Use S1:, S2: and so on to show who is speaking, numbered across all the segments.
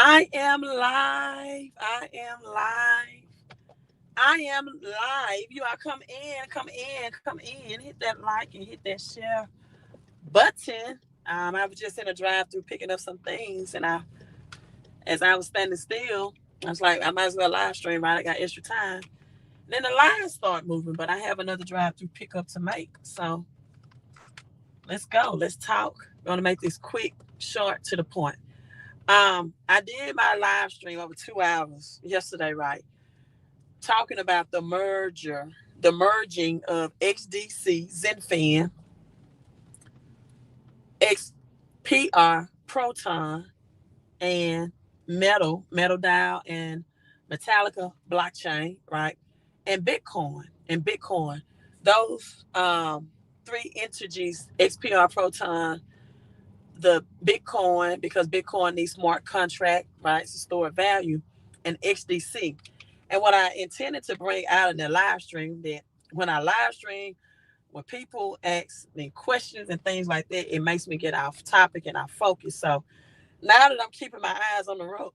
S1: I am live. I am live. I am live. You all come in, come in, come in. Hit that like and hit that share button. I was just in a drive-through picking up some things, and as I was standing still, I was like, I might as well live stream. Right, I got extra time. Then the lines start moving, but I have another drive-through pickup to make. So let's go. Let's talk. I'm gonna make this quick, short, to the point. I did my live stream over 2 hours yesterday, right? Talking about the merging of XDC, Zenfin, XPR, Proton, and Metal Dial, and Metallica blockchain, right? And Bitcoin. Those three entities, XPR, Proton, the Bitcoin, because Bitcoin needs smart contract, right, to store value, and XDC. And what I intended to bring out in the live stream, that when I live stream, when people ask me questions and things like that, it makes me get off topic and off focus. So now that I'm keeping my eyes on the road,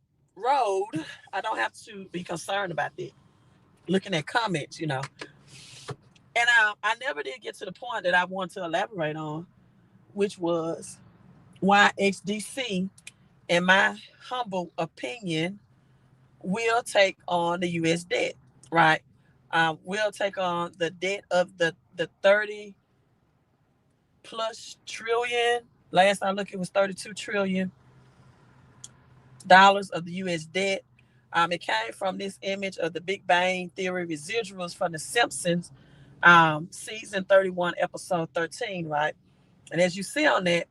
S1: I don't have to be concerned about that. Looking at comments. And I never did get to the point that I want to elaborate on, which was why XDC, in my humble opinion, will take on the U.S. debt, right? Will take on the debt of the 30 plus trillion. Last I looked, it was $32 trillion of the U.S. debt. It came from this image of the Big Bang Theory residuals from The Simpsons, season 31, episode 13, right? And as you see on that,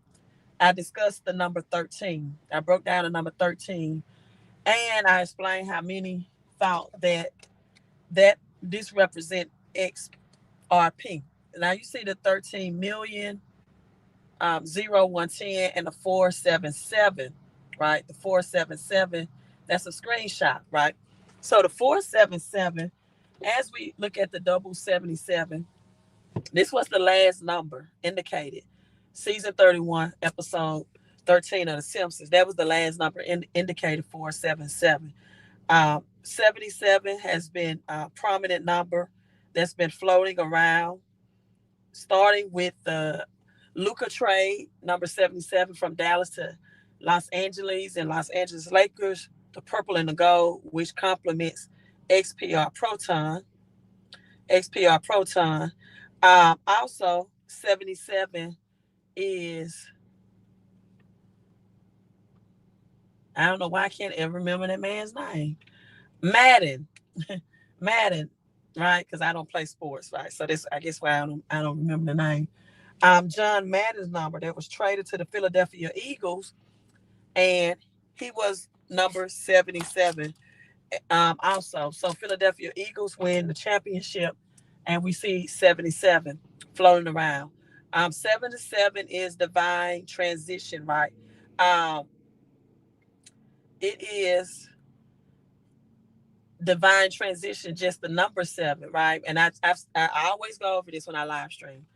S1: I discussed the number 13. I broke down the number 13, and I explained how many thought that this represent XRP. Now you see the 13 million, 0110, and the 477, right? The 477, that's a screenshot, right? So the 477, as we look at the double 77, this was the last number indicated. Season 31, episode 13 of The Simpsons. That was the last number indicated, 477. 77 has been a prominent number that's been floating around, starting with the Luca trade, number 77, from Dallas to Los Angeles and Los Angeles Lakers, the purple and the gold, which complements XPR Proton. XPR Proton. Also, 77 is, I don't know why I can't ever remember that man's name. Madden. Madden, right? Because I don't play sports, right? So this, I guess, why I don't remember the name. John Madden's number that was traded to the Philadelphia Eagles, and he was number 77. Also, so Philadelphia Eagles win the championship, and we see 77 floating around. 77 is divine transition, right? Um, it is divine transition, just the number seven, right? And I always go over this when I live stream,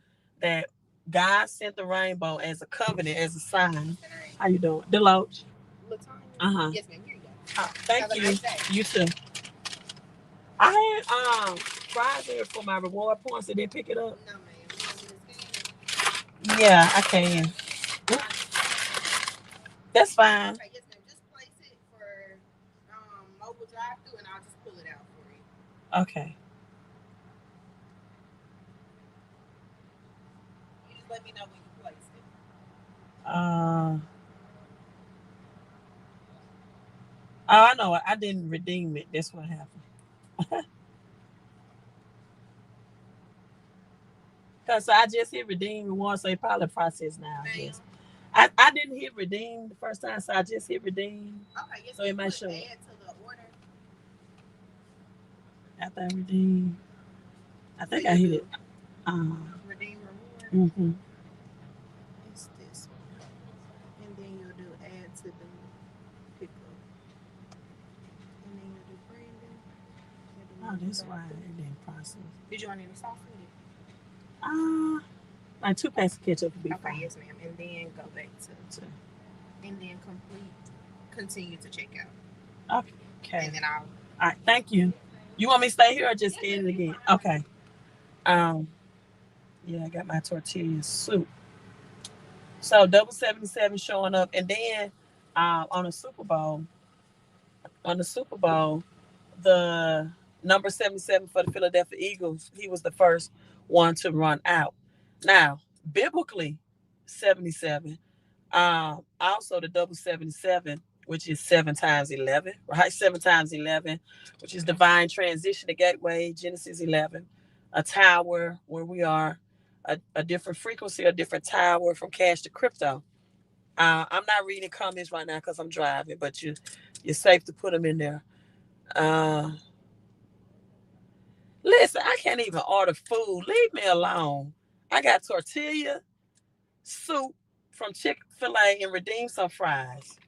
S1: that God sent the rainbow as a covenant, as a sign. How you doing, Deloach? Uh-huh. Yes, ma'am. Here you go. Thank you. Nice, you too. I had fries there for my reward points. Did they pick it up? No, ma'am. Yeah, I can. That's fine. Okay, yes, ma'am. Just place it for mobile drive-through, and I'll just pull it out for you. Okay. You just let me know when you place it. Oh, I know. I didn't redeem it. That's what happened. Because I just hit redeem reward, so it probably processed now, I guess. I didn't hit redeem the first time, so I just hit redeem. Okay, yes, so it might show. Add to the order. After I redeem, I think I hit it. Redeem reward. Mm-hmm. It's this one. And then you'll do add to the pickup. And then you'll do branding. Oh, that's why it didn't process. Did you want any sauce with it? Like 2 packs of ketchup would be fine. Okay, yes, ma'am. And then go back to and then
S2: continue to check out.
S1: Okay.
S2: And then I'll.
S1: All right. Thank you. You want me to stay here or just scan it again? Okay. Yeah, I got my tortilla soup. So double 77 showing up, and then on the Super Bowl, the number 77 for the Philadelphia Eagles, he was the first one to run out. Now, biblically, 77. Also the double 77, which is 7 times 11, right? 7 times 11, which is divine transition, the gateway, Genesis 11, a tower where we are, a different frequency, a different tower from cash to crypto. I'm not reading comments right now because I'm driving, but you're safe to put them in there. Uh, Listen, I can't even order food. Leave me alone. I got tortilla, soup from Chick-fil-A, and redeem some fries.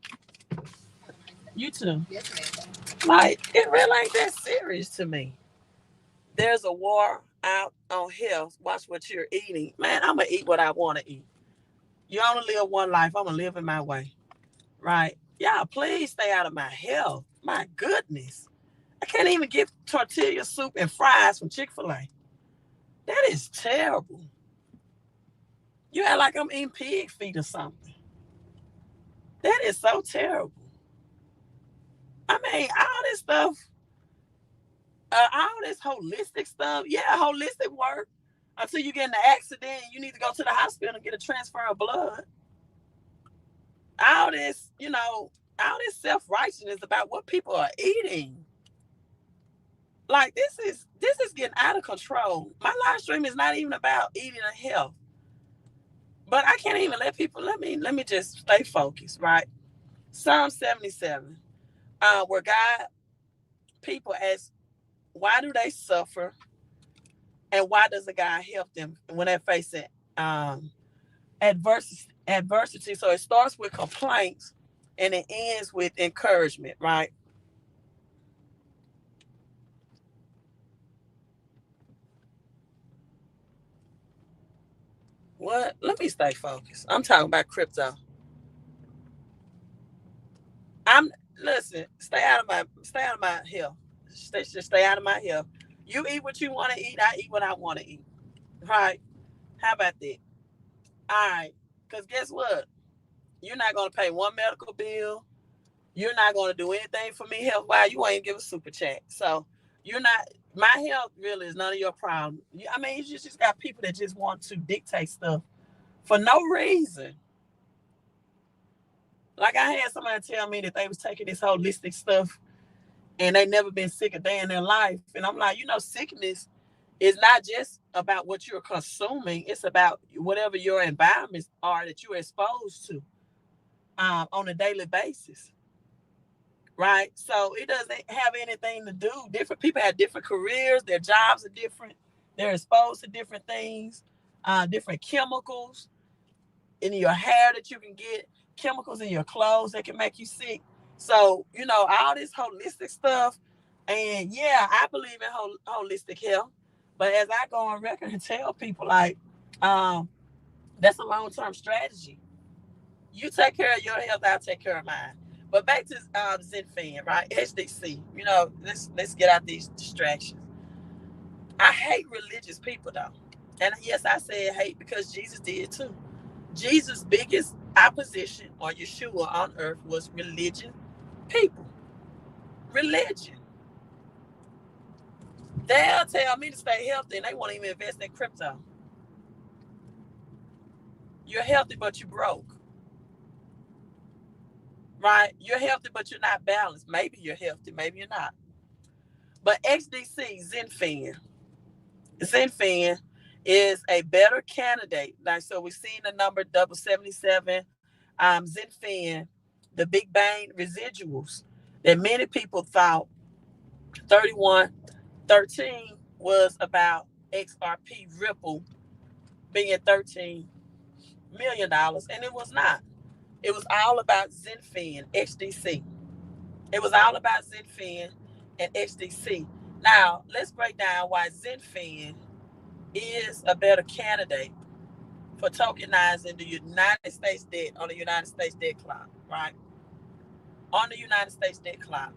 S1: You too.
S2: Yes, ma'am.
S1: Like, it really ain't that serious to me. There's a war out on health. Watch what you're eating. Man, I'm going to eat what I want to eat. You only live one life. I'm going to live in my way. Right? Y'all, please stay out of my health. My goodness. I can't even get tortilla soup and fries from Chick-fil-A. That is terrible. You act like I'm eating pig feet or something. That is so terrible. I mean, all this stuff, all this holistic stuff, yeah, holistic work until you get in an accident, you need to go to the hospital and get a transfer of blood. All this, all this self-righteousness about what people are eating. Like this is getting out of control. My live stream is not even about eating and health. But I can't even let people let me just stay focused, right? Psalm 77. Where God people ask, why do they suffer? And why doesn't God help them when they're facing adversity? So it starts with complaints and it ends with encouragement, right? What? Let me stay focused. I'm talking about crypto. I'm Listen. Stay out of my health. Stay out of my health. You eat what you want to eat. I eat what I want to eat. Right? How about that? All right. Because guess what? You're not going to pay one medical bill. You're not going to do anything for me health wise. You ain't give a super chat. So you're not. My health really is none of your problem. I mean, you just got people that just want to dictate stuff for no reason. Like I had somebody tell me that they was taking this holistic stuff and they never been sick a day in their life. And I'm like, sickness is not just about what you're consuming. It's about whatever your environments are that you're exposed to on a daily basis. Right? So it doesn't have anything to do. Different people have different careers. Their jobs are different. They're exposed to different things, different chemicals in your hair that you can get, chemicals in your clothes that can make you sick. So, all this holistic stuff. And yeah, I believe in holistic health. But as I go on record and tell people, like, that's a long-term strategy. You take care of your health, I'll take care of mine. But back to Zenfin, right? XDC. Let's get out these distractions. I hate religious people though. And yes, I said hate because Jesus did too. Jesus' biggest opposition or Yeshua on earth was religion people. Religion. They'll tell me to stay healthy and they won't even invest in crypto. You're healthy, but you're broke. Right? You're healthy, but you're not balanced. Maybe you're healthy, maybe you're not. But XDC, Zenfin is a better candidate. Like, so we've seen the number double 77, Zenfin, the Big Bang residuals that many people thought 3113 was about XRP Ripple being $13 million, and it was not. It was all about Zenfin, XDC. It was all about Zenfin and XDC. Now, let's break down why Zenfin is a better candidate for tokenizing the United States debt on the United States debt clock, right? on the United States debt clock.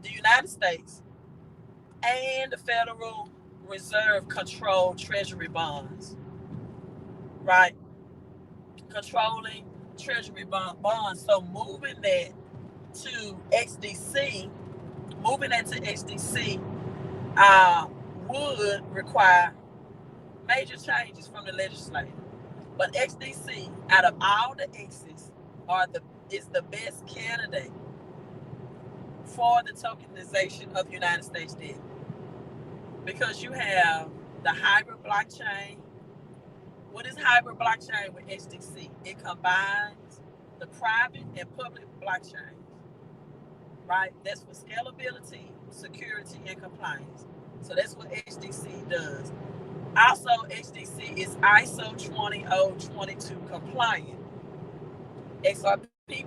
S1: The United States and the Federal Reserve control treasury bonds, right? Controlling treasury bonds. So moving that to XDC would require major changes from the legislature. But XDC, out of all the X's, is the best candidate for the tokenization of United States debt, because you have the hybrid blockchain. What is hybrid blockchain with XDC? It combines the private and public blockchains, right? That's for scalability, security, and compliance. So that's what XDC does. Also, XDC is ISO 20022 compliant. XRP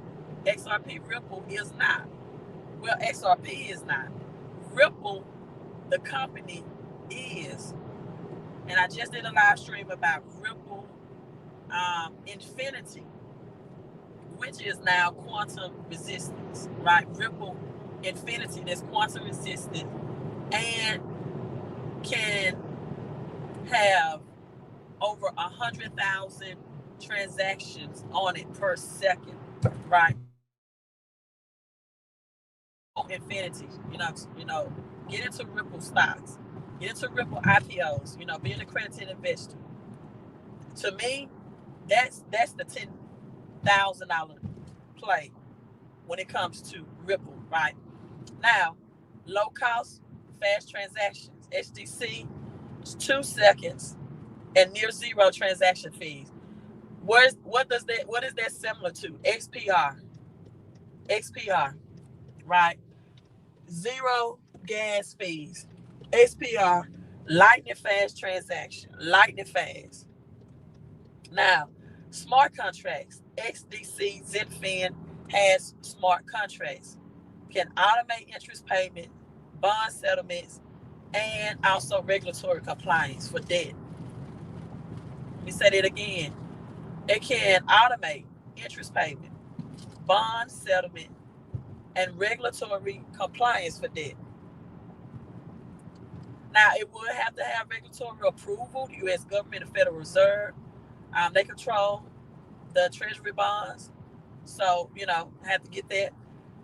S1: Ripple is not. Well, XRP is not. Ripple, the company, is. And I just did a live stream about Ripple Infinity, which is now quantum resistance, right? Ripple Infinity, that's quantum resistant and can have over 100,000 transactions on it per second, right? Infinity, get into Ripple stocks, get into Ripple IPOs, be an accredited investor. To me, that's the $10,000 play when it comes to Ripple, right? Now, low cost, fast transactions. XDC is 2 seconds and near zero transaction fees. What is that similar to? XPR, right? Zero gas fees. XPR, lightning fast transaction, lightning fast. Now, smart contracts. XDC Zenfin has smart contracts. Can automate interest payment, bond settlements, and also regulatory compliance for debt. Let me say that again. It can automate interest payment, bond settlement, and regulatory compliance for debt. Now, it would have to have regulatory approval, the U.S. government, the Federal Reserve. They control the treasury bonds. So, have to get that.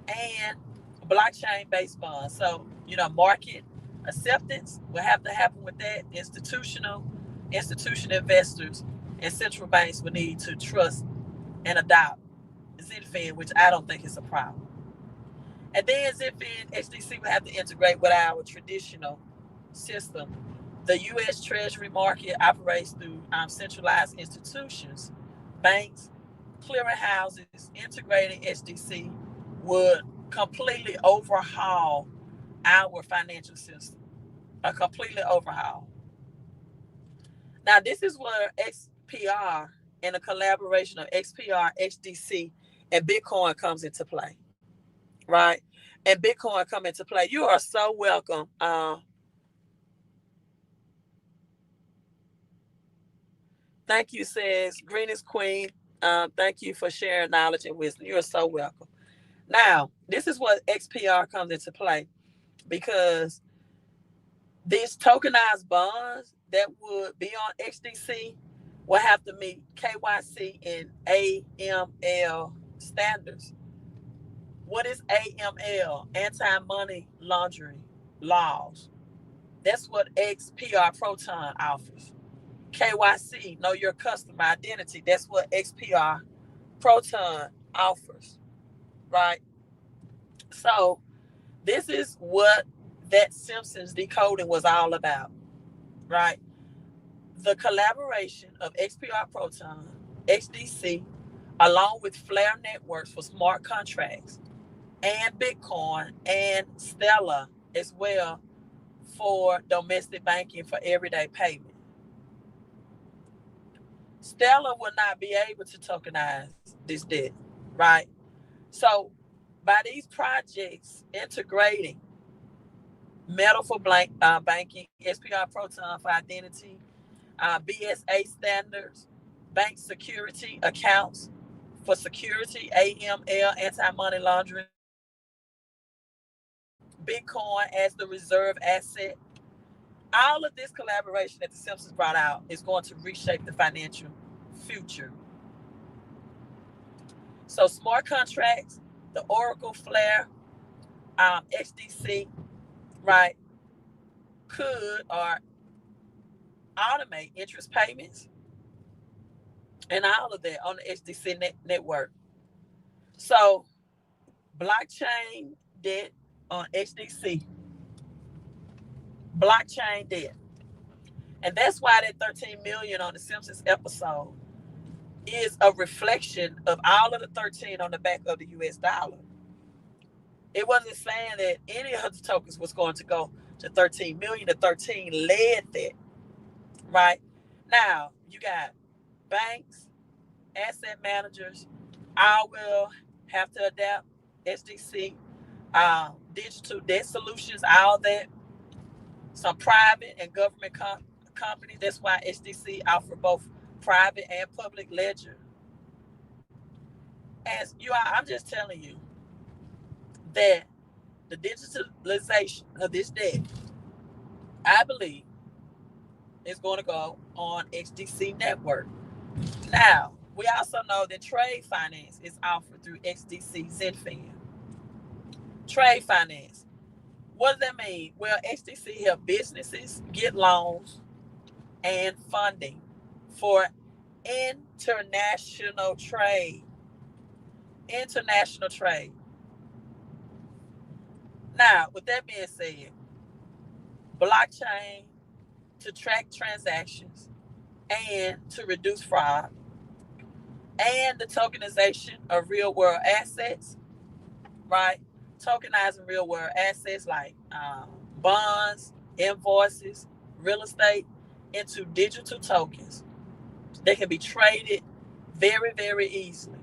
S1: And blockchain-based bonds. So, market acceptance will have to happen with that. Institutional investors and central banks will need to trust and adopt Zenfin, which I don't think is a problem. And then Zenfin, XDC will have to integrate with our traditional system. The U.S. Treasury market operates through centralized institutions, banks, clearing houses. Integrating XDC would completely overhaul our financial system. A completely overhaul. Now, this is where XPR and the collaboration of XPR, XDC, and Bitcoin comes into play, right? And Bitcoin come into play. You are so welcome. Thank you, says Greenest Queen. Thank you for sharing knowledge and wisdom. You are so welcome. Now, this is what XPR comes into play, because these tokenized bonds that would be on XDC will have to meet KYC and AML standards. What is AML? Anti-money laundering laws. That's what XPR Proton offers. KYC, know your customer identity. That's what XPR Proton offers, right? So this is what that Simpsons Decoding was all about, right? The collaboration of XPR Proton, XDC, along with Flare Networks for smart contracts, and Bitcoin, and Stellar as well for domestic banking for everyday payment. Stellar will not be able to tokenize this debt, right? So by these projects integrating Metal for banking, SPR Proton for identity, BSA standards, bank security accounts, for security, AML, anti-money laundering, Bitcoin as the reserve asset. All of this collaboration that the Simpsons brought out is going to reshape the financial future. So smart contracts, the Oracle Flare, XDC, right, could or automate interest payments and all of that on the XDC network. So blockchain debt on XDC, blockchain debt. And that's why that 13 million on the Simpsons episode is a reflection of all of the 13 on the back of the US dollar. It wasn't saying that any of the tokens was going to go to 13 million. The 13 led that, right? Now, you got banks, asset managers, all will have to adapt, SDC, digital debt solutions, all that. Some private and government companies. That's why SDC offer both private and public ledger. As you are, I'm just telling you that the digitalization of this debt, I believe, is going to go on XDC network. Now, we also know that trade finance is offered through XDC Zenfin. Trade finance. What does that mean? Well, XDC help businesses get loans and funding for international trade. International trade. Now, with that being said, blockchain to track transactions and to reduce fraud, and the tokenization of real world assets, right? Tokenizing real world assets like bonds, invoices, real estate into digital tokens. They can be traded very, very easily.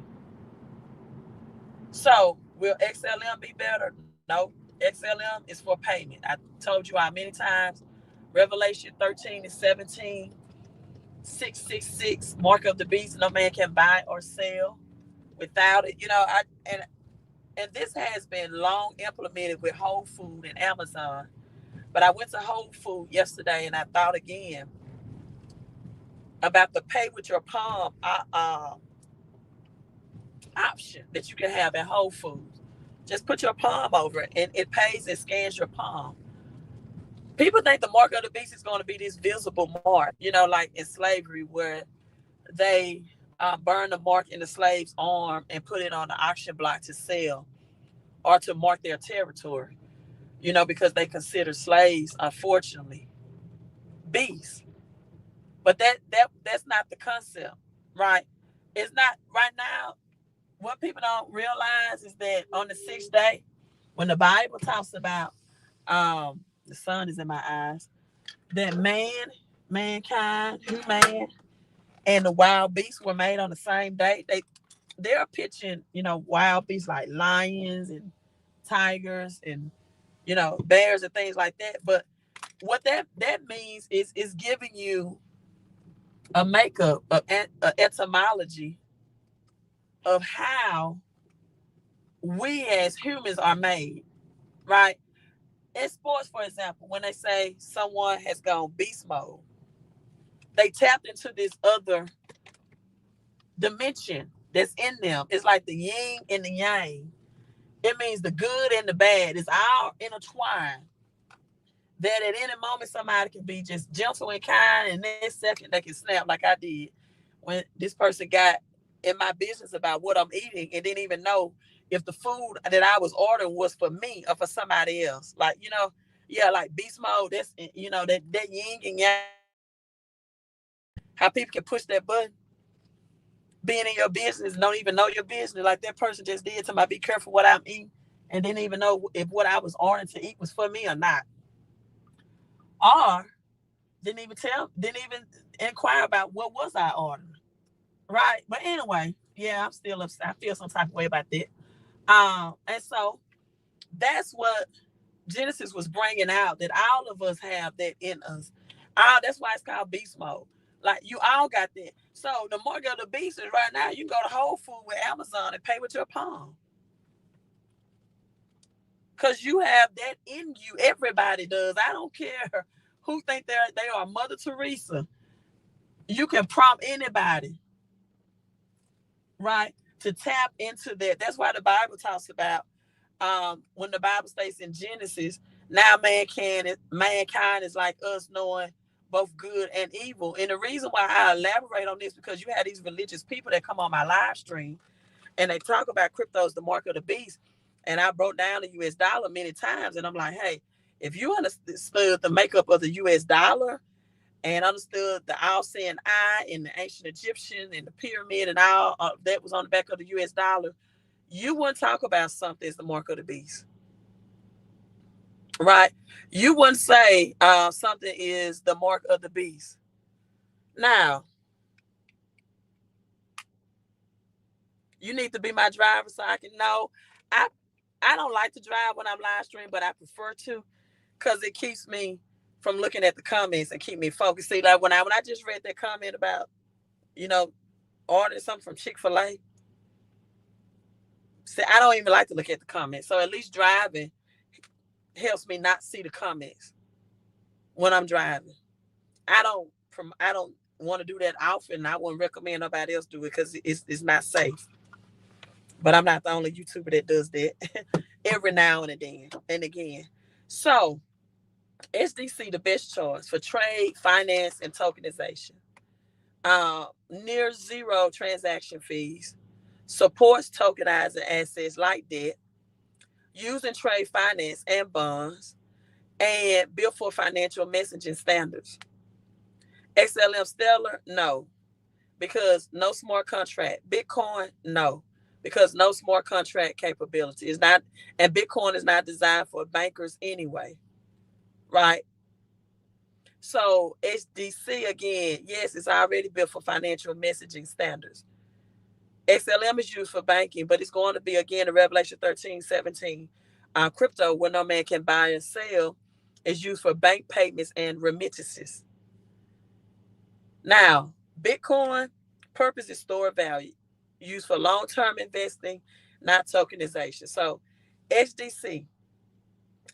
S1: So, will XLM be better? No. XLM is for payment. I told you how many times. Revelation 13 and 17, 666, mark of the beast, no man can buy or sell without it. And this has been long implemented with Whole Food and Amazon. But I went to Whole Food yesterday and I thought again about the pay with your palm option that you can have at Whole Foods. Just put your palm over it and it pays and scans your palm. People think the mark of the beast is going to be this visible mark, like in slavery where they burn the mark in the slave's arm and put it on the auction block to sell or to mark their territory, because they consider slaves, unfortunately, beasts. But that's not the concept, right? It's not right now. What people don't realize is that on the sixth day, when the Bible talks about the sun is in my eyes, that mankind, human, and the wild beasts were made on the same day. They're pitching, wild beasts like lions and tigers and bears and things like that. But what that means is giving you a makeup, a etymology of how we as humans are made, right? In sports, for example, when they say someone has gone beast mode, they tapped into this other dimension that's in them. It's like the yin and the yang. It means the good and the bad. It's all intertwined. That at any moment somebody can be just gentle and kind, and next second they can snap like I did when this person got in my business about what I'm eating and didn't even know if the food that I was ordering was for me or for somebody else. Like, yeah, like beast mode. That's that yin and yang. How people can push that button, being in your business, don't even know your business, like that person just did to me. Be careful what I'm eating, and didn't even know if what I was ordering to eat was for me or not. Or didn't even inquire about what was I ordering. Right. But anyway, yeah, I'm still upset. I feel some type of way about that. And so that's what Genesis was bringing out, that all of us have that in us. That's why it's called beast mode. Like you all got that. So the mark of the beast is right now. You can go to Whole Foods with Amazon and pay with your palm. Cause you have that in you. Everybody does. I don't care who think they are Mother Teresa. You can prompt anybody, right, to tap into that. That's why the Bible talks about when the Bible states in Genesis, now mankind is like us, knowing both good and evil. And the reason why I elaborate on this, because you have these religious people that come on my live stream and they talk about cryptos, the mark of the beast. And I broke down the US dollar many times. And I'm like, hey, if you understood the makeup of the US dollar and understood the all seeing eye and the ancient Egyptian and the pyramid and all that was on the back of the US dollar, you wouldn't talk about something as the mark of the beast. Right? You wouldn't say something is the mark of the beast. Now, you need to be my driver so I can know. I I don't like to drive when I'm live streaming, but I prefer to because it keeps me from looking at the comments and keep me focused. See, like when I just read that comment about, you know, ordering something from Chick-fil-A. See, I don't even like to look at the comments. So at least driving helps me not see the comments when I'm driving. I don't want to do that often. I wouldn't recommend nobody else do it because it's not safe. But I'm not the only YouTuber that does that every now and then and again. So SDC the best choice for trade, finance, and tokenization. Near zero transaction fees, supports tokenizing assets like debt, using trade finance and bonds, and built for financial messaging standards. XLM Stellar, no, because no smart contract. Bitcoin, no, because no smart contract capability is not, and Bitcoin is not designed for bankers anyway, right? So SDC again, yes, it's already built for financial messaging standards. XLM is used for banking, but it's going to be again a Revelation 13:17. Crypto, where no man can buy and sell, is used for bank payments and remittances. Now, Bitcoin purpose is store value, used for long-term investing, not tokenization. So, XDC,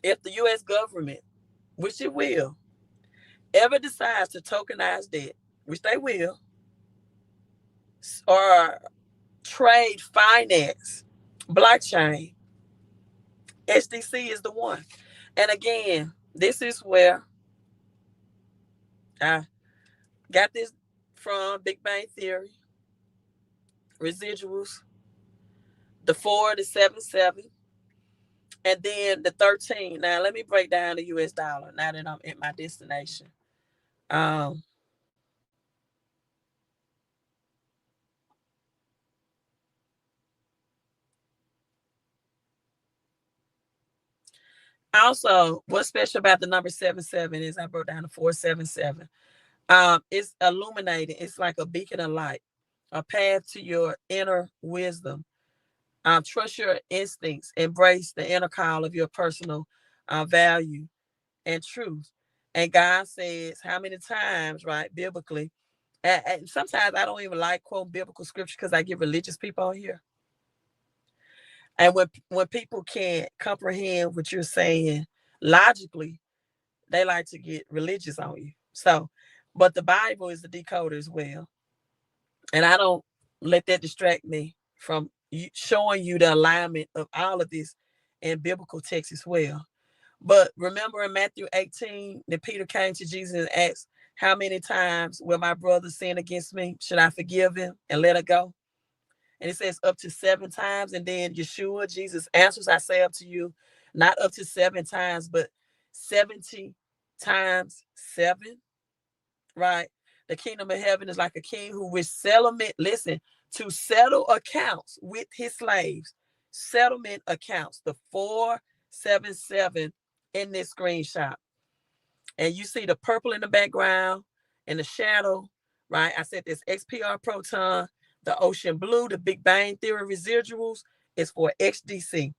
S1: if the U.S. government, which it will, ever decides to tokenize debt, which they will, or trade finance, blockchain, XDC is the one. And again, this is where I got this from Big Bang Theory, Residuals, the 4, the 7, 7, and then the 13. Now, let me break down the US dollar now that I'm at my destination. Um, Also, what's special about the number 77 is I broke down the 477. It's illuminating. It's like a beacon of light, a path to your inner wisdom. Trust your instincts. Embrace the inner call of your personal value and truth. And God says, how many times, right, biblically, and sometimes I don't even like quote biblical scripture because I get religious people on here. And when people can't comprehend what you're saying logically, they like to get religious on you. So, but the Bible is the decoder as well. And I don't let that distract me from showing you the alignment of all of this in biblical text as well. But remember in Matthew 18, that Peter came to Jesus and asked, how many times will my brother sin against me? Should I forgive him and let her go? And it says up to 7 times. And then Yeshua, Jesus answers, I say up to you, not up to 7 times, but 70 times 7, right? The kingdom of heaven is like a king who with settlement, listen, to settle accounts with his slaves. Settlement accounts, the 477 in this screenshot. And you see the purple in the background and the shadow, right? I said this XPR proton, the ocean blue, the Big Bang Theory residuals is for XDC.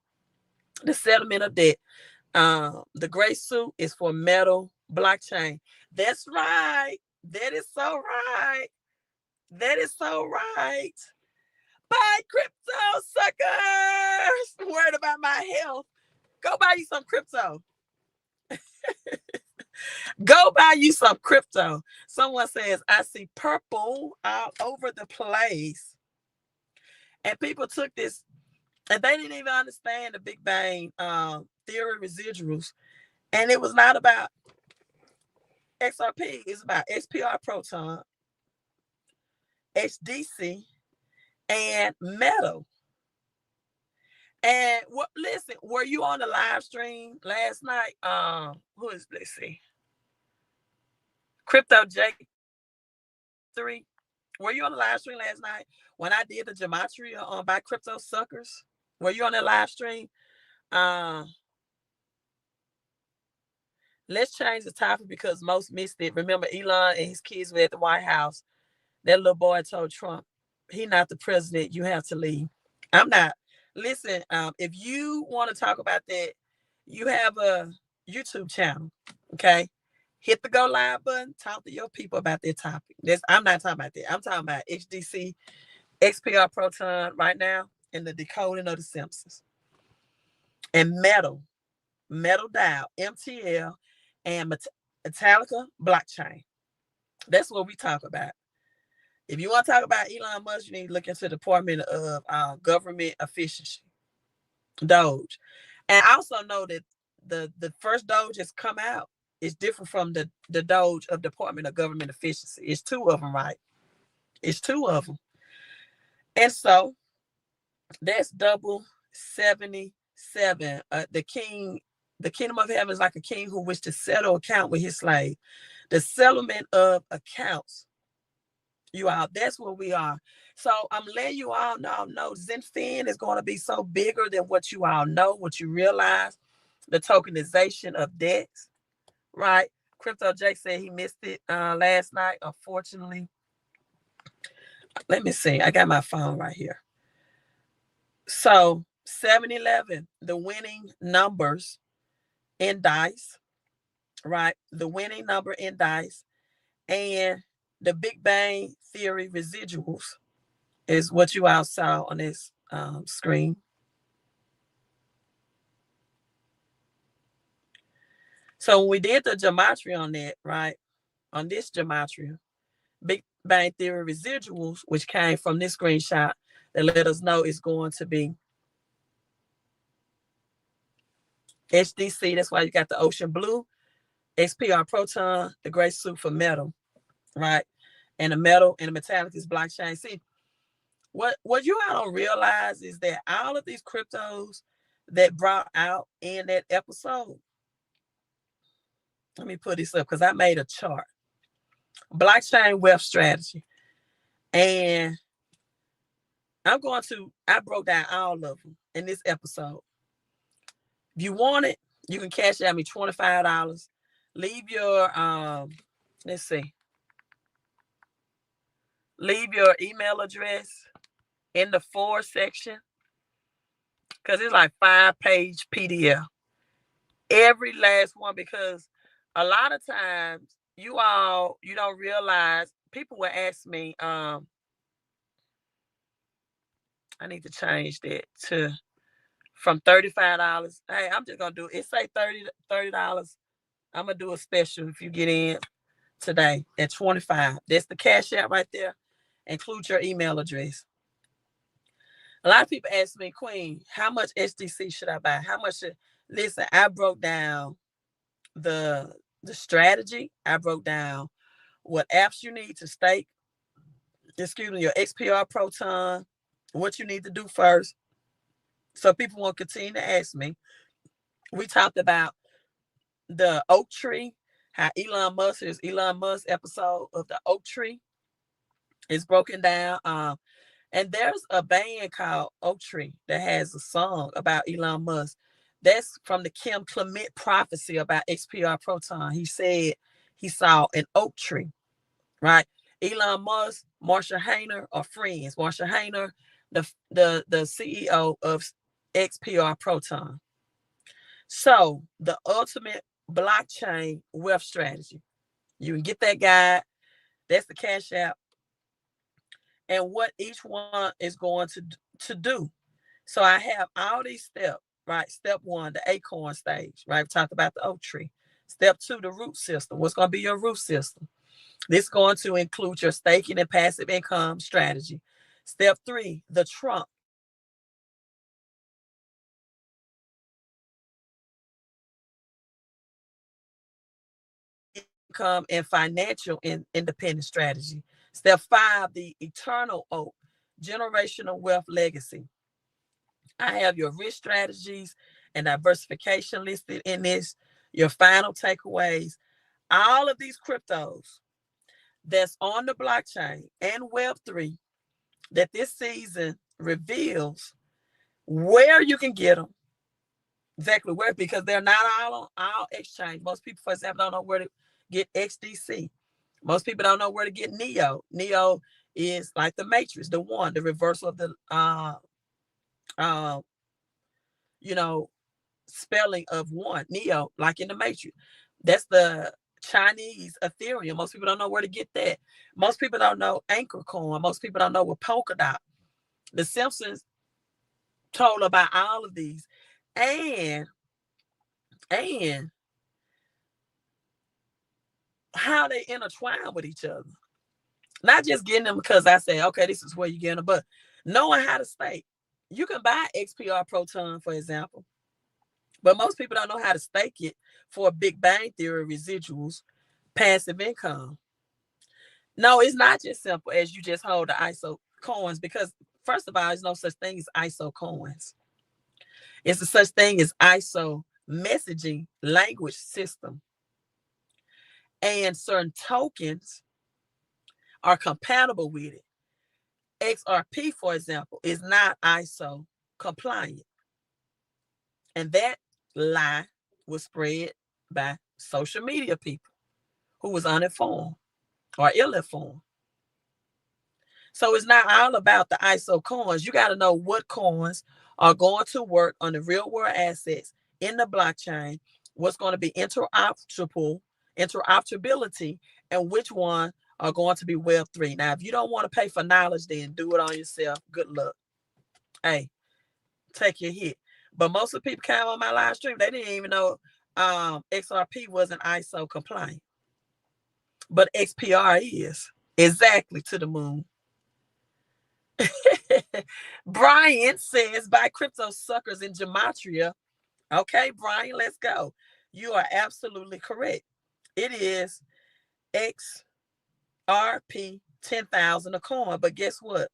S1: The settlement of debt. The gray suit is for metal blockchain. That's right. That is so right. That is so right. Buy crypto, suckers. Worried about my health. Go buy you some crypto. Go buy you some crypto. Someone says, I see purple all over the place. And people took this, and they didn't even understand the Big Bang theory residuals. And it was not about XRP, it's about SPR proton, XDC, and metal. And listen, were you on the live stream last night? Who is, let's see, Crypto J3. Were you on the live stream last night when I did the Gematria on by crypto suckers? Were you on that live stream? Let's change the topic because most missed it. Remember, Elon and his kids were at the White House. That little boy told Trump, "He not the president. You have to leave." I'm not. Listen, if you want to talk about that, you have a YouTube channel. Okay, hit the go live button. Talk to your people about that topic. I'm not talking about that. I'm talking about XDC, XPR Proton right now, and the decoding of the Simpsons and metal dial, MTL, and Metallica blockchain. That's what we talk about. If you want to talk about Elon Musk, you need to look into the Department of Government Efficiency, Doge. And I also know that the first Doge that's come out is different from the Doge of Department of Government Efficiency. It's two of them, right? It's two of them. And so that's double 77. The kingdom of heaven is like a king who wished to settle account with his slave. The settlement of accounts, you all, that's where we are. So I'm letting you all know Zenfin is going to be so bigger than what you all know, what you realize, the tokenization of debts, right? Crypto Jake said he missed it last night, unfortunately. Let me see. I got my phone right here. So 7-11, the winning numbers in dice, right? The winning number in dice, and the Big Bang Theory residuals is what you all saw on this screen. So when we did the gematria on that, right? On this gematria, Big Bang Theory residuals, which came from this screenshot that let us know it's going to be HDC. That's why you got the ocean blue, XPR proton, the gray suit for metal, right? And the metal and the metallic is blockchain. See, what you all don't realize is that all of these cryptos that brought out in that episode, let me put this up because I made a chart. Blockchain wealth strategy. And I broke down all of them in this episode. If you want it, you can cash out me $25. Leave your let's see. Leave your email address in the for section. Because it's like 5-page PDF. Every last one, because a lot of times you don't realize, people will ask me, I need to change that to from $35. Hey, I'm just gonna do it. It say $30. I'm gonna do a special if you get in today at $25. That's the cash out right there. Include your email address. A lot of people ask me, Queen, how much SDC should I buy? How much listen, I broke down the strategy. I broke down what apps you need to stake, your XPR Proton, what you need to do first. So people won't continue to ask me. We talked about the oak tree, how Elon Musk episode of the oak tree is broken down. And there's a band called Oak Tree that has a song about Elon Musk. That's from the Kim Clement prophecy about XPR Proton. He said he saw an oak tree, right? Elon Musk, Marsha Hayner are friends. Marsha Hayner, the CEO of XPR Proton. So the ultimate blockchain wealth strategy. You can get that guide. That's the Cash App. And what each one is going to do. So I have all these steps, right? Step one, the acorn stage, right? We talked about the oak tree. Step two, the root system. What's going to be your root system? This is going to include your staking and passive income strategy. Step three, the trunk. Income and financial independence strategy. Step five, the eternal oak, generational wealth legacy. I have your risk strategies and diversification listed in this, your final takeaways. All of these cryptos that's on the blockchain and Web3 that this season reveals where you can get them, exactly where, because they're not all on all exchange. Most people, for example, don't know where to get XDC. Most people don't know where to get Neo. Neo is like the Matrix, the one, the reversal of the uh, you know, spelling of one, Neo, like in the Matrix. That's the Chinese Ethereum. Most people don't know where to get that. Most people don't know Anchor Coin. Most people don't know what Polkadot. The Simpsons told about all of these, and how they intertwine with each other. Not just getting them because I say, okay, this is where you get them, but knowing how to stake. You can buy XPR Proton, for example, but most people don't know how to stake it for Big Bang Theory residuals, passive income. No, it's not just simple as you just hold the ISO coins, because first of all, there's no such thing as ISO coins. It's a such thing as ISO messaging language system. And certain tokens are compatible with it. XRP, for example, is not ISO compliant. And that lie was spread by social media people who was uninformed or ill-informed. So it's not all about the ISO coins. You got to know what coins are going to work on the real world assets in the blockchain, what's going to be interoperability, and which one are going to be Web3. Now, if you don't want to pay for knowledge, then do it on yourself. Good luck. Hey, take your hit. But most of the people came on my live stream, they didn't even know XRP wasn't ISO compliant. But XPR is. Exactly, to the moon. Brian says, buy crypto suckers in Gematria. Okay, Brian, let's go. You are absolutely correct. It is XRP 10,000 a coin. But guess what?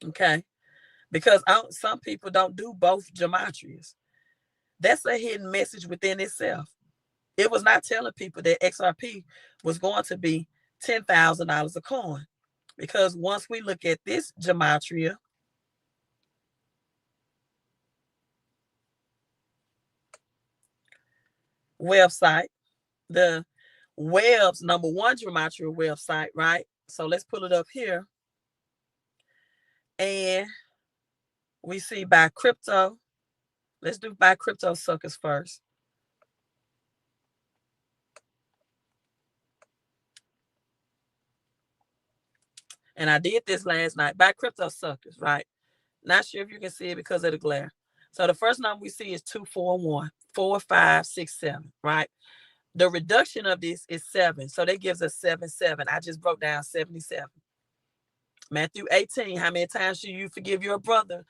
S1: Okay, because some people don't do both Gematrias. That's a hidden message within itself. It was not telling people that XRP was going to be $10,000 a coin. Because once we look at this Gematria, website, the Web's number one Gematria website, right? So let's pull it up here. And we see buy crypto. Let's do buy crypto suckers first. And I did this last night. Buy crypto suckers, right? Not sure if you can see it because of the glare. So the first number we see is 241, 4567, right? The reduction of this is 7. So that gives us 77. I just broke down 77. Matthew 18, how many times should you forgive your brother?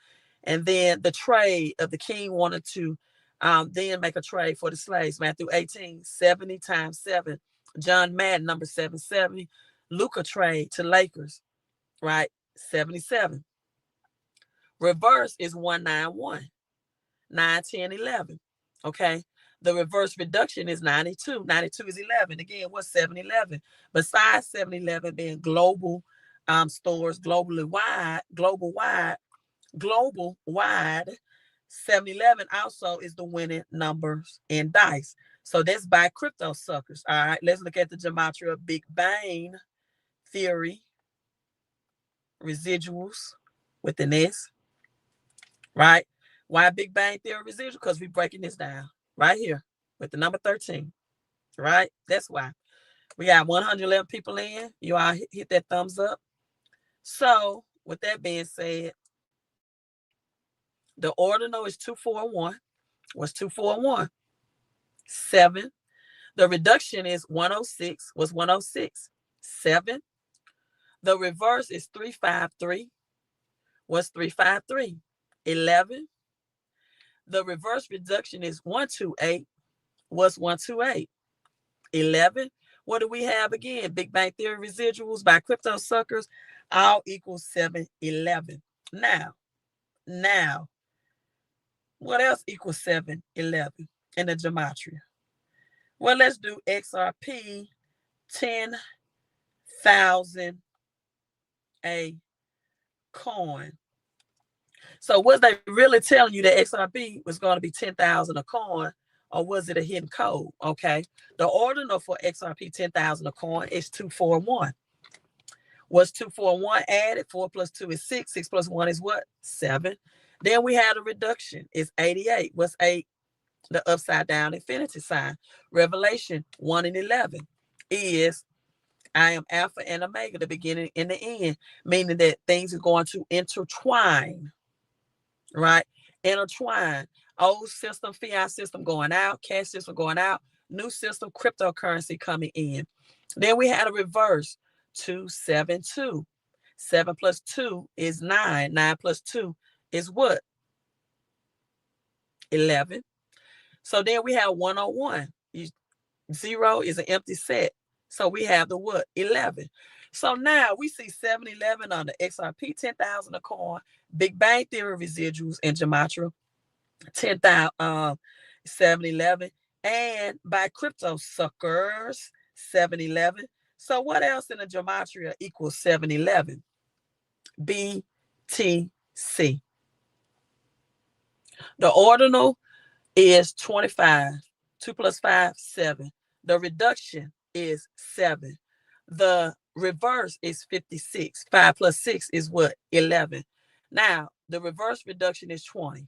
S1: And then the trade of the king wanted to then make a trade for the slaves. Matthew 18, 70 times 7. John Madden, number 770. Luca trade to Lakers, right? 77. Reverse is 191. 9, 10, 11. Okay. The reverse reduction is 92. 92 is 11. Again, what's 7-Eleven? Besides 7-Eleven being global stores, global wide, 7-Eleven also is the winning numbers in dice. So that's by crypto suckers. All right, let's look at the Gematria Big Bang Theory residuals with an S, right? Why Big Bang Theory residual? Because we're breaking this down right here with the number 13, right? That's why. We got 111 people in. You all hit that thumbs up. So with that being said, the ordinal is 241. What's 241? 7. The reduction is 106. What's 106? 7. The reverse is 353. What's 353? 11. The reverse reduction is 128. What's 128? 11. What do we have again? Big Bang Theory residuals by crypto suckers, all equals 711. Now, what else equals 711 in the gematria? Well, let's do XRP 10,000 a coin. So was they really telling you that XRP was going to be 10,000 a coin, or was it a hidden code? Okay. The ordinal for XRP 10,000 a coin is 241. Was 241 added? 4 plus 2 is 6. 6 plus 1 is what? 7. Then we had a reduction. It's 88. What's 8? The upside down infinity sign. Revelation 1 and 11 is I am Alpha and Omega, the beginning and the end, meaning that things are going to intertwine, right? Intertwine. Old system, fiat system going out, cash system going out, new system, cryptocurrency coming in. Then we had a reverse, 272. 7 plus 2 is 9. 9 plus 2 is what? 11. So then we have 101. 0 is an empty set. So we have the what? 11. So now we see 711 on the XRP 10,000 a coin, Big Bang Theory residuals, and Gematria 10,000, 711, and by crypto suckers 711. So what else in the Gematria equals 711? BTC. The ordinal is 25. 2 plus 5, 7. The reduction is 7. The reverse is 56. 5 plus 6 is what? 11. Now, the reverse reduction is 20.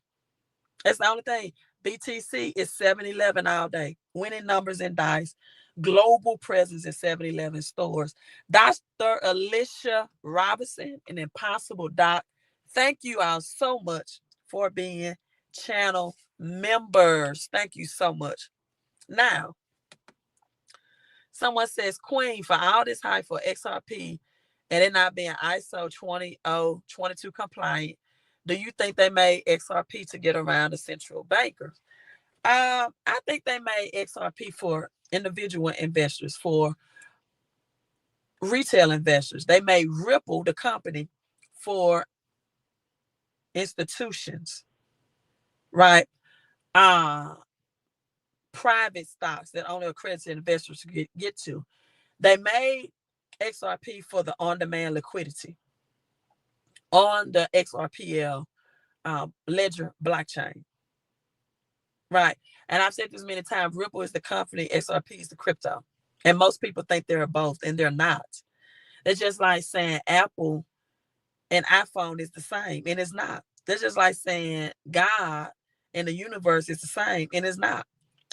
S1: That's the only thing. BTC is 711 all day. Winning numbers in dice. Global presence in 711 stores. Dr. Alicia Robinson and Impossible Doc, thank you all so much for being channel members. Thank you so much. Now, someone says, Queen, for all this hype for XRP and it not being ISO 20022 compliant, do you think they made XRP to get around the central bankers? I think they made XRP for individual investors, for retail investors. They made Ripple, the company, for institutions, right? Private stocks that only accredited investors get to. They made XRP for the on-demand liquidity on the XRPL ledger blockchain, right? And I've said this many times, Ripple is the company, XRP is the crypto. And most people think they're both, and they're not. They're just like saying Apple and iPhone is the same, and it's not. They're just like saying God and the universe is the same, and it's not.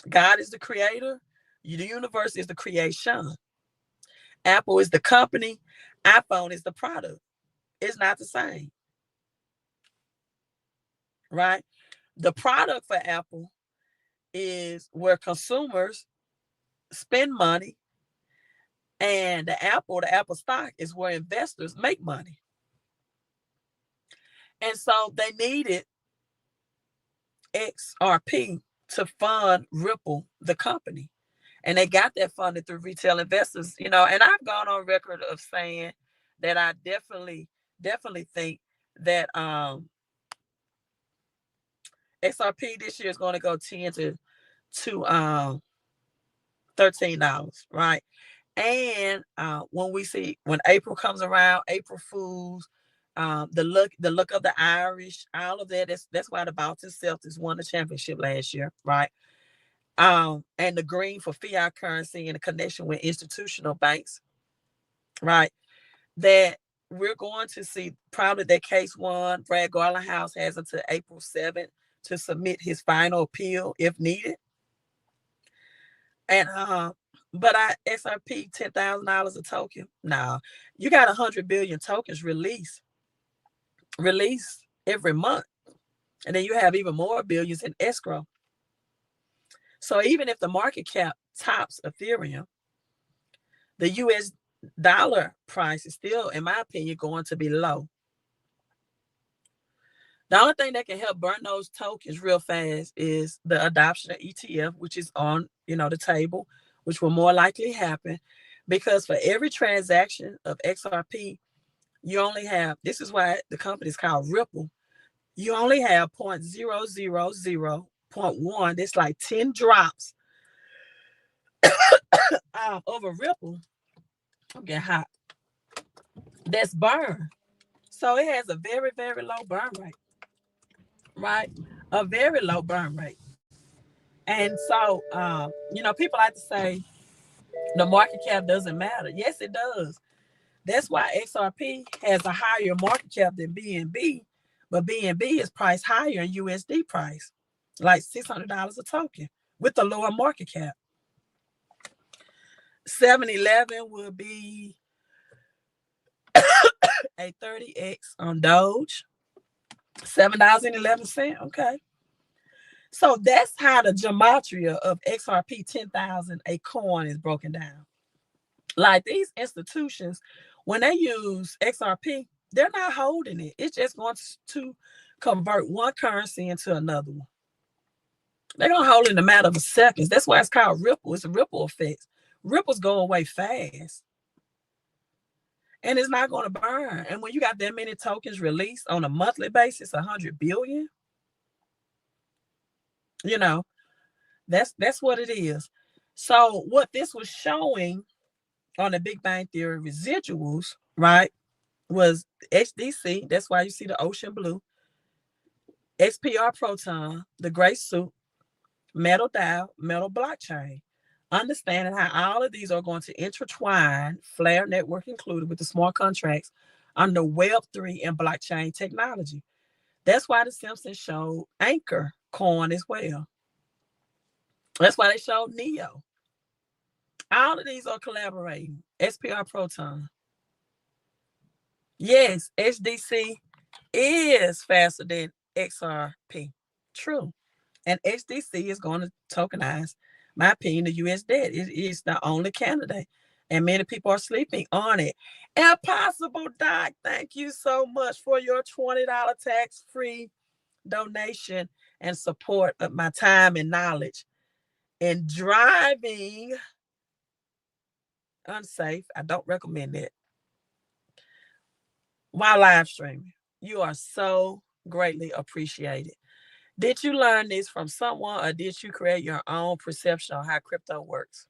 S1: God is the creator. The universe is the creation. Apple is the company. iPhone is the product. It's not the same, right? The product for Apple is where consumers spend money, and the Apple stock is where investors make money. And so they needed XRP to fund Ripple, the company. And they got that funded through retail investors, and I've gone on record of saying that I definitely think that XRP this year is going to go $10 to $13, right? And when April comes around, April Fools, the look of the Irish, all of that. That's why the Baltimore Celtics won the championship last year, right? And the green for fiat currency and the connection with institutional banks, right? That we're going to see probably that case one. Brad Garland House has until April 7th to submit his final appeal if needed. And But I XRP $10,000 a token. Nah, you got 100 billion tokens release every month, and then you have even more billions in escrow. So even if the market cap tops Ethereum, the US dollar price is still, in my opinion, going to be low. The only thing that can help burn those tokens real fast is the adoption of ETF, which is on, the table, which will more likely happen, because for every transaction of XRP, you only have, this is why the company is called Ripple, you only have 0.000.1. That's like 10 drops over Ripple. I'm getting hot. That's burn. So it has a very, very low burn rate, right? A very low burn rate. And so, people like to say the market cap doesn't matter. Yes, it does. That's why XRP has a higher market cap than BNB, but BNB is priced higher in USD price, like $600 a token with a lower market cap. 7-Eleven will be a 30x on Doge, $7.11. Okay. So that's how the gematria of XRP 10,000 a coin is broken down. Like these institutions, when they use XRP, they're not holding it. It's just going to convert one currency into another one. They're going to hold it in a matter of seconds. That's why it's called Ripple. It's a ripple effect. Ripples go away fast. And it's not going to burn. And when you got that many tokens released on a monthly basis, 100 billion, that's what it is. So what this was showing on the Big Bang Theory residuals, right, was XDC. That's why you see the ocean blue. XPR Proton, the gray suit, metal DAO, metal blockchain. Understanding how all of these are going to intertwine, Flare network included, with the smart contracts under Web3 and blockchain technology. That's why the Simpsons showed Anchor coin as well. That's why they showed Neo. All of these are collaborating. SPR Proton. Yes, XDC is faster than XRP. True. And XDC is going to tokenize, my opinion, the US debt. It is the only candidate. And many people are sleeping on it. Impossible Doc, thank you so much for your $20 tax-free donation and support of my time and knowledge in driving unsafe. I don't recommend it while live streaming. You are so greatly appreciated. Did you learn this from someone, or did you create your own perception on how crypto works?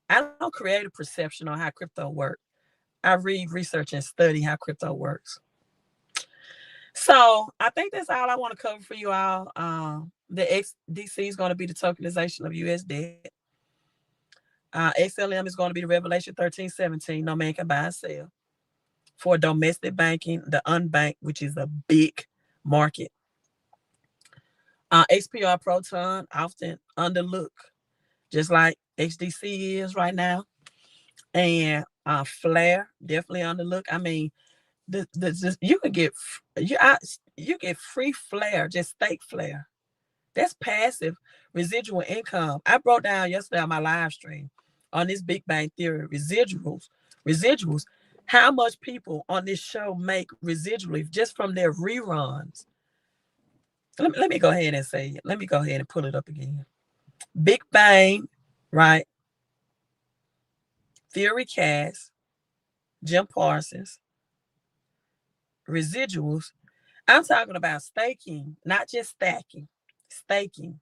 S1: I don't create a perception on how crypto works. I read, research, and study how crypto works. So I think that's all I want to cover for you all. The XDC is going to be the tokenization of US debt. XLM is going to be the Revelation 13:17. No man can buy and sell. For domestic banking, the unbanked, which is a big market. XPR Proton, often underlooked, just like XDC is right now. And Flare, definitely underlooked. I mean, you can get you get free Flare, just stake Flare. That's passive residual income. I broke down yesterday on my live stream on this Big Bang Theory residuals, how much people on this show make residually just from their reruns. Let me go ahead and say it. Let me go ahead and pull it up again. Big Bang, right? Theory Cast, Jim Parsons, residuals. I'm talking about staking, not just stacking. Staking.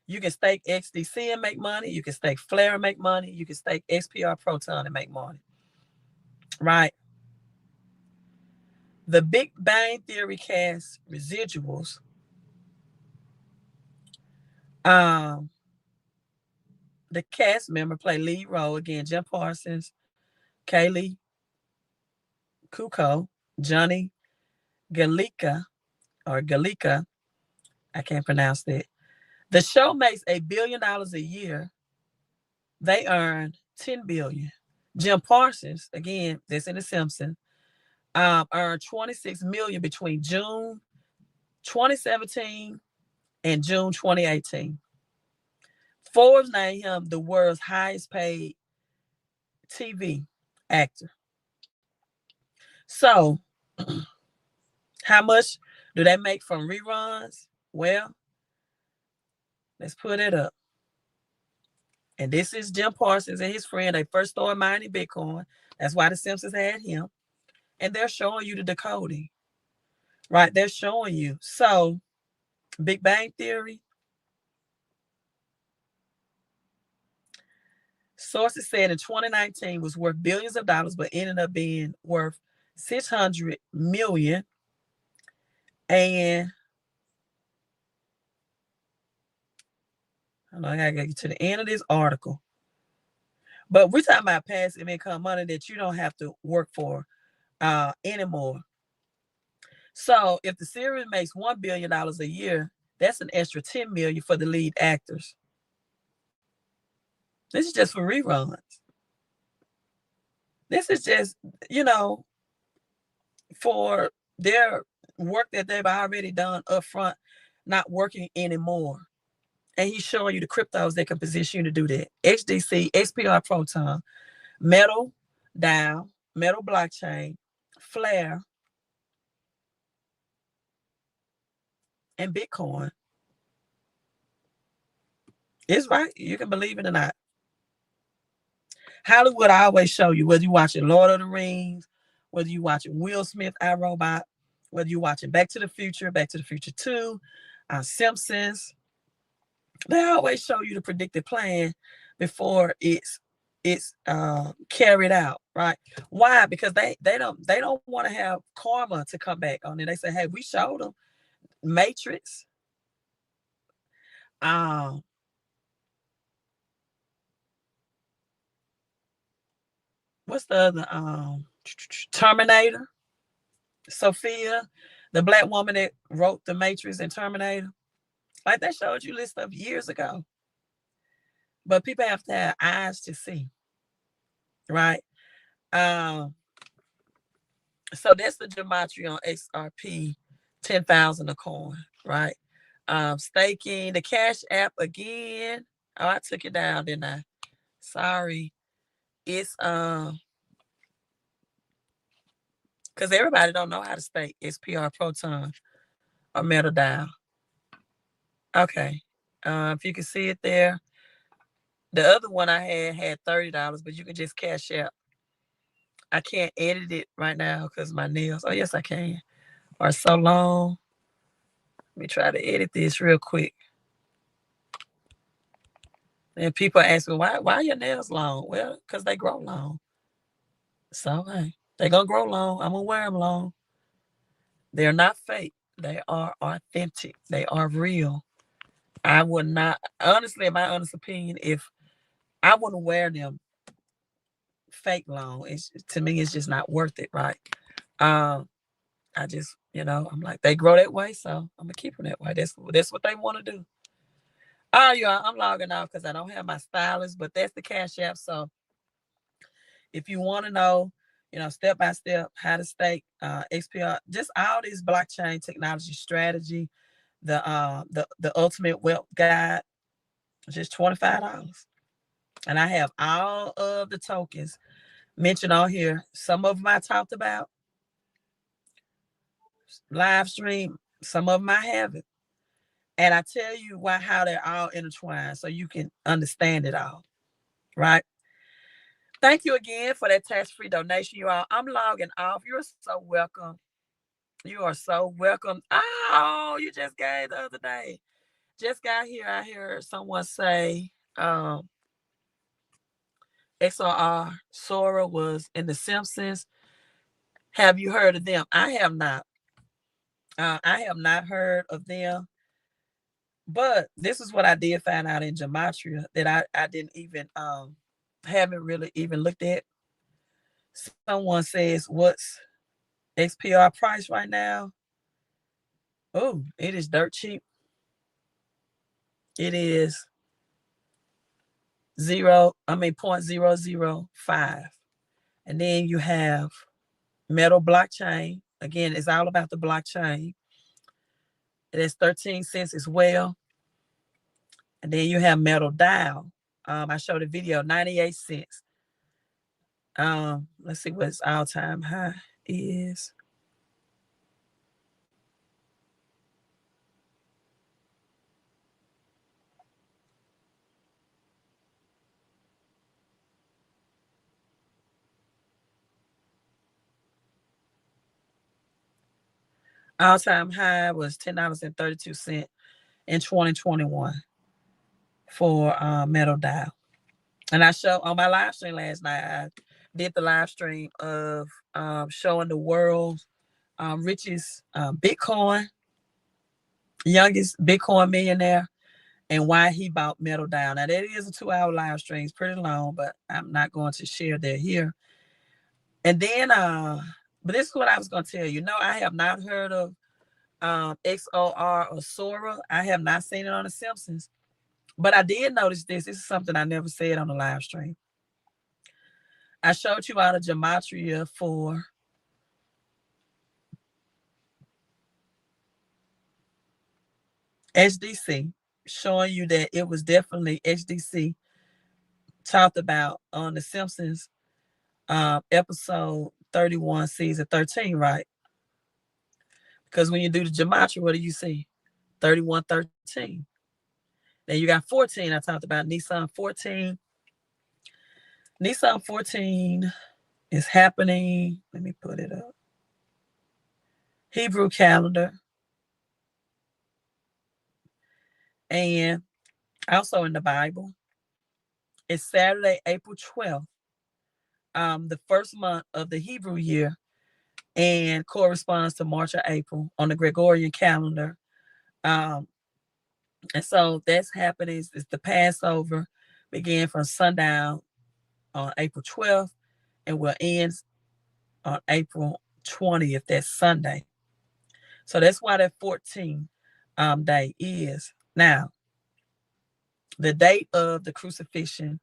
S1: You can stake XDC and make money. You can stake Flare and make money. You can stake XPR Proton and make money. Right? The Big Bang Theory Cast residuals. The cast member play lead role again. Jim Parsons, Kaylee Kuko, Johnny Galika, or Galika. I can't pronounce that. The show makes $1 billion a year. They earn 10 billion. Jim Parsons, again, that's in The Simpsons, earned 26 million between June 2017 and June 2018. Forbes named him the world's highest paid TV actor. So, how much do they make from reruns? Well, let's put it up. And this is Jim Parsons and his friend. They first started mining Bitcoin. That's why the Simpsons had him. And they're showing you the decoding, right? They're showing you. So, Big Bang Theory. Sources said in 2019 was worth billions of dollars, but ended up being worth 600 million. And I gotta get to the end of this article. But we're talking about passive income money that you don't have to work for anymore. So if the series makes $1 billion a year, that's an extra 10 million for the lead actors. This is just for reruns. This is just, for their work that they've already done up front, not working anymore. And he's showing you the cryptos that can position you to do that. XDC, XPR Proton, Metal DAO, Metal Blockchain, Flare, and Bitcoin. It's right. You can believe it or not. Hollywood, I always show you, whether you're watching Lord of the Rings, whether you're watching Will Smith, iRobot, whether you're watching Back to the Future 2, Simpsons, they always show you the predicted plan before it's carried out, right? Why? Because they don't want to have karma to come back on it. They say, hey, we showed them Matrix, what's the other Terminator, Sophia, the black woman that wrote the Matrix and Terminator. Like, they showed you this stuff years ago. But people have to have eyes to see, right? So that's the Gematria on XRP, 10,000 a coin, right? Staking, the Cash App again. Oh, I took it down, didn't I? Sorry. It's because everybody don't know how to stake XPR Proton or Metal DAO. Okay. If you can see it there. The other one I had $30, but you can just cash out. I can't edit it right now because my nails, oh yes I can, are so long. Let me try to edit this real quick. And people ask me, why are your nails long? Well, because they grow long. So, hey, they're going to grow long. I'm going to wear them long. They're not fake. They are authentic. They are real. I would not, honestly, in my honest opinion, if I wouldn't wear them fake long, to me, it's just not worth it, right? I just, I'm like, they grow that way, so I'm going to keep them that way. That's what they want to do. Oh, yeah, I'm logging off because I don't have my stylist, but that's the Cash App. So if you want to know, step by step how to stake XPR, just all this blockchain technology strategy, the ultimate wealth guide, just $25. And I have all of the tokens mentioned on here. Some of them I talked about live stream, some of them I haven't. And I tell you how they're all intertwined so you can understand it all, right? Thank you again for that tax-free donation, you all. I'm logging off. You're so welcome. You are so welcome. Oh, you just gave the other day. Just got here. I heard someone say XRR Sora was in The Simpsons. Have you heard of them? I have not. I have not heard of them. But this is what I did find out in Gematria that I didn't even haven't really even looked at. Someone says, what's XPR price right now? Oh, it is dirt cheap. it is 0.005. And then you have metal blockchain. Again, it's all about the blockchain. It is 13 cents as well. And then you have metal dial. I showed a video, 98 cents. Let's see what its all-time high is. All-time high was $10.32 in 2021 for metal dial. And I showed on my live stream last night, I did the live stream of showing the world's richest Bitcoin, youngest Bitcoin millionaire, and why he bought metal dial. Now, that is a 2-hour live stream. It's pretty long, but I'm not going to share that here. And then, but this is what I was going to tell you. No, I have not heard of XOR or Sora. I have not seen it on The Simpsons. But I did notice this. This is something I never said on the live stream. I showed you out of Gematria for XDC, showing you that it was definitely XDC talked about on The Simpsons episode 31, season 13, right? Because when you do the Gematria, what do you see? 3113. Then you got 14. I talked about Nissan 14. Nissan 14 is happening. Let me put it up. Hebrew calendar. And also in the Bible. It's Saturday, April 12th. The first month of the Hebrew year, and corresponds to March or April on the Gregorian calendar. And so that's happening. It's the Passover, began from sundown on April 12th and will end on April 20th. That's Sunday. So that's why that 14 day is. Now, the date of the crucifixion,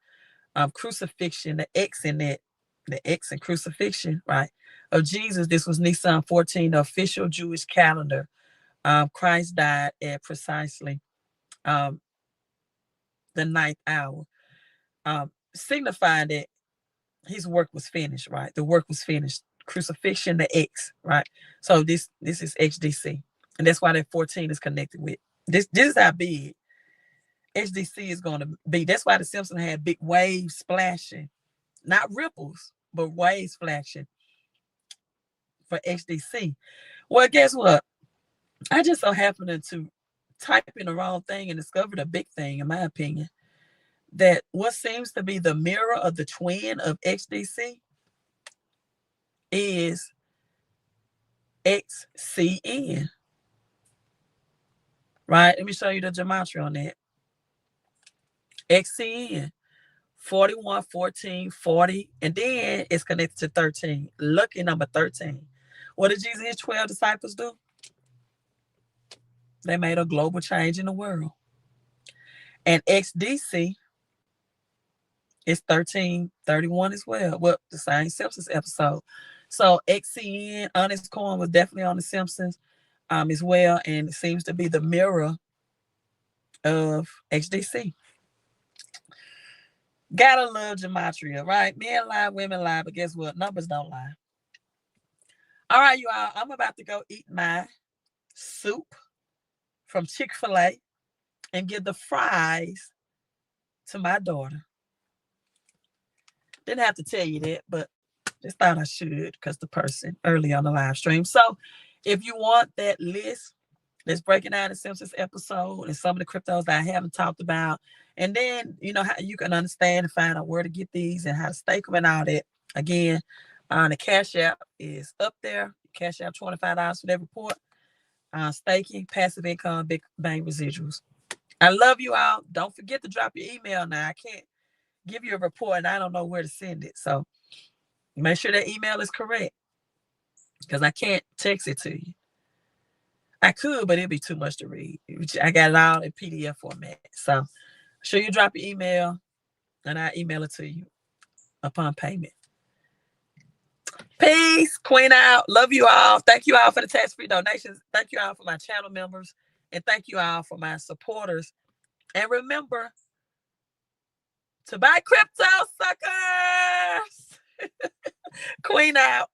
S1: the X in that, the X in crucifixion, right, of Jesus, this was Nisan 14, the official Jewish calendar. Christ died at precisely the 9th hour, signifying that his work was finished, right? The work was finished. Crucifixion, the X, right? So this is XDC. And that's why that 14 is connected with. This is how big XDC is going to be. That's why the Simpsons had big waves splashing. Not ripples, but waves flashing for XDC. Well, guess what? I just so happened to type in the wrong thing and discovered a big thing, in my opinion, that what seems to be the mirror of the twin of XDC is XCN. Right? Let me show you the gematria on that. XCN. 41, 14, 40, and then it's connected to 13. Lucky number 13. What did Jesus and his 12 disciples do? They made a global change in the world. And XDC is 1331 as well. Well, the same Simpsons episode. So XCN, Honest Coin, was definitely on the Simpsons as well, and it seems to be the mirror of XDC. Gotta love gematria, right? Men lie, women lie, but guess what? Numbers don't lie. All right, you all, I'm about to go eat my soup from Chick-fil-A and give the fries to my daughter. Didn't have to tell you that, but just thought I should because the person early on the live stream. So if you want that list that's breaking down the Simpsons episode and some of the cryptos that I haven't talked about, and then you know how you can understand and find out where to get these and how to stake them and all that. Again, the Cash App is up there. Cash App $25 for that report. Staking, passive income, big bang residuals. I love you all. Don't forget to drop your email now. I can't give you a report and I don't know where to send it. So make sure that email is correct because I can't text it to you. I could, but it'd be too much to read. I got it all in PDF format. So sure you drop your email and I'll email it to you upon payment. Peace. Queen out. Love you all. Thank you all for the tax-free donations. Thank you all for my channel members. And thank you all for my supporters. And remember to buy crypto, suckers. Queen out.